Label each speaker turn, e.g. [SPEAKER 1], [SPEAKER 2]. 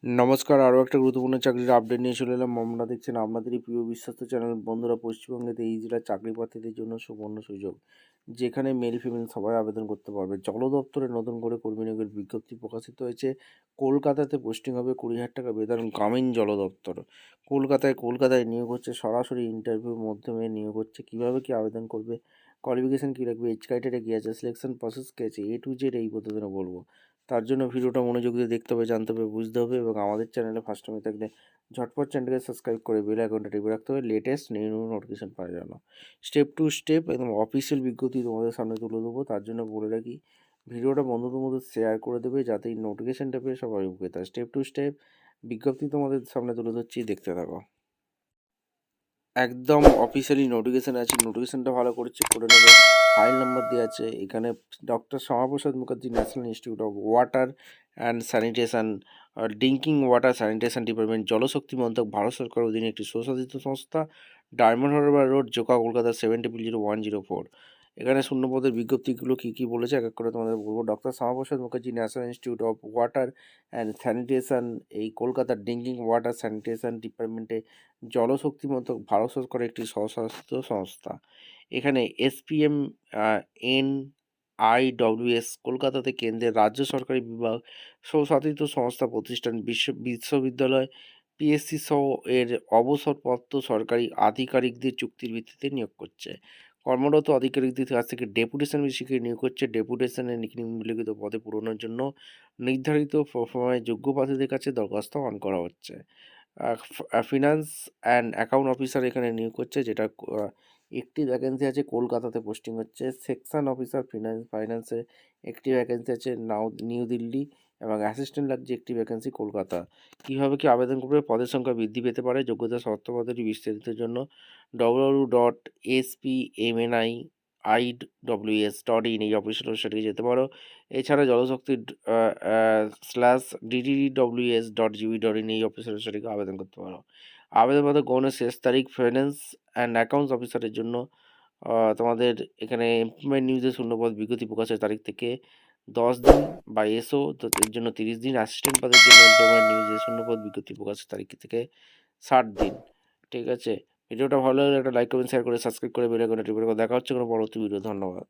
[SPEAKER 1] নমস্কার, আরও একটা গুরুত্বপূর্ণ চাকরির আপডেট নিয়ে চলে এলাম। আমরা দেখছেন আপনাদেরই প্রিয় বিশ্বস্ত চ্যানেল। বন্ধুরা, পশ্চিমবঙ্গেতে এই জেলার চাকরি প্রার্থীদের জন্য সুবর্ণ সুযোগ, যেখানে মেল ফিমেল সবাই আবেদন করতে পারবে। জল দপ্তরে নতুন করে কর্মী নিয়োগের বিজ্ঞপ্তি প্রকাশিত হয়েছে। কলকাতাতে পোস্টিং হবে 20,000 টাকা বেতন, গ্রামীণ জল দপ্তর। কলকাতায় নিয়োগ হচ্ছে, সরাসরি ইন্টারভিউর মাধ্যমে নিয়োগ হচ্ছে। কীভাবে কী আবেদন করবে, কোয়ালিফিকেশান কী রাখবে, এজ ক্রাইটেরিয়া কী আছে, সিলেকশন প্রসেস কী আছে, A to Z এই প্রতিদিনে বলবো। তার জন্য ভিডিওটা মনোযোগ দিয়ে দেখতে হবে, জানতে হবে, বুঝতে হবে। এবং আমাদের চ্যানেলে ফার্স্ট টাইমে থাকলে ঝটপট চ্যানেলকে সাবস্ক্রাইব করে বেল আইকনটা টিপে রাখতে হবে, লেটেস্ট নিউ নোটিফিকেশন পাওয়ার জন্য। স্টেপ টু স্টেপ একদম অফিসিয়াল বিজ্ঞপ্তি তোমাদের সামনে তুলে দেবো। তার জন্য বলে রাখি, ভিডিওটা বন্ধুদের মধ্যে শেয়ার করে দেবে, যাতে এই নোটিফিকেশানটা পেয়ে সবাই উপকৃত হয়। স্টেপ টু স্টেপ বিজ্ঞপ্তি তোমাদের সামনে তুলে ধরছি, দেখতে থাকো। একদম অফিসিয়ালি নোটিফিকেশান আছে, নোটিফিকেশানটা ভালো করে চেক করে নেবে। ফাইল নাম্বার দেওয়া আছে এখানে। Doctor Shyamaprasad Mukherjee national institute of water and sanitation, drinking water sanitation department, Jalshakti মন্ত্রক, ভারত সরকারের অধীনে একটি স্বশাসিত সংস্থা, diamond harbour road, Joka, Kolkata 700104। এখানে শূন্যপদের বিজ্ঞপ্তিগুলো কী কী বলেছে এক এক করে তোমাদের বলবো। Doctor Shyamaprasad Mukherjee national institute of water and sanitation, এই কলকাতার ড্রিঙ্কিং ওয়াটার স্যানিটেশন ডিপার্টমেন্টে জলশক্তি মন্ত্রক, ভারত সরকারের একটি স্বশাসিত সংস্থা। এখানে SPM NIWS কলকাতাতে কেন্দ্রের রাজ্য সরকারি বিভাগ, স্বশাসিত সংস্থা, প্রতিষ্ঠান, বিশ্ববিদ্যালয়, PSC সহ এর অবসরপ্রাপ্ত সরকারি আধিকারিকদের চুক্তির ভিত্তিতে নিয়োগ করছে। কর্মরত আধিকারিকদের কাছ থেকে ডেপুটেশন বেসিকে নিয়োগ করছে। ডেপুটেশনে নিম্নলিখিত পদে পূরণের জন্য নির্ধারিত প্রফর্মায় যোগ্য প্রার্থীদের কাছে দরখাস্ত আহ্বান করা হচ্ছে। ফিনান্স অ্যান্ড অ্যাকাউন্ট অফিসার এখানে নিয়োগ করছে, যেটা একটি ভ্যাকেন্সি আছে, কলকাতাতে পোস্টিং হচ্ছে। সেকশন অফিসার ফাইন্যান্সে একটি ভ্যাকেন্সি আছে, নিউ দিল্লি, এবং অ্যাসিস্ট্যান্ট লাগছে একটি ভ্যাকেন্সি, কলকাতা। কীভাবে কি আবেদন করবে, পদের সংখ্যা বৃদ্ধি পেতে পারে, যোগ্যতা শর্তপদের বিস্তারিতের জন্য www.spmniiws.in এই অফিসিয়াল ওয়েবসাইটে যেতে পারো। এছাড়া জলশক্তি /DDWS.gv.in এই অফিসিয়াল ওয়েবসাইটে আবেদন করতে পারো। আবেদনপত্র গ্রহণের শেষ তারিখ ফাইন্যান্স অ্যান্ড অ্যাকাউন্টস অফিসারের জন্য তোমাদের এখানে এমপ্লয়মেন্ট নিউজে শূন্যপদ বিজ্ঞপ্তি প্রকাশের তারিখ থেকে 10 দিন, বা এসও তো এর জন্য 30 দিন, অ্যাসিস্ট্যান্ট পদের জন্য এমপ্লয়মেন্ট নিউজে শূন্যপদ বিজ্ঞপ্তি প্রকাশের তারিখ থেকে 60 দিন। ঠিক আছে, ভিডিওটা ভালো লাগলে একটা লাইক, কমেন্ট, শেয়ার করে সাবস্ক্রাইব করে বেল আইকনটা টিপে রাখো। দেখা হচ্ছে কোনো পরবর্তী ভিডিও। ধন্যবাদ।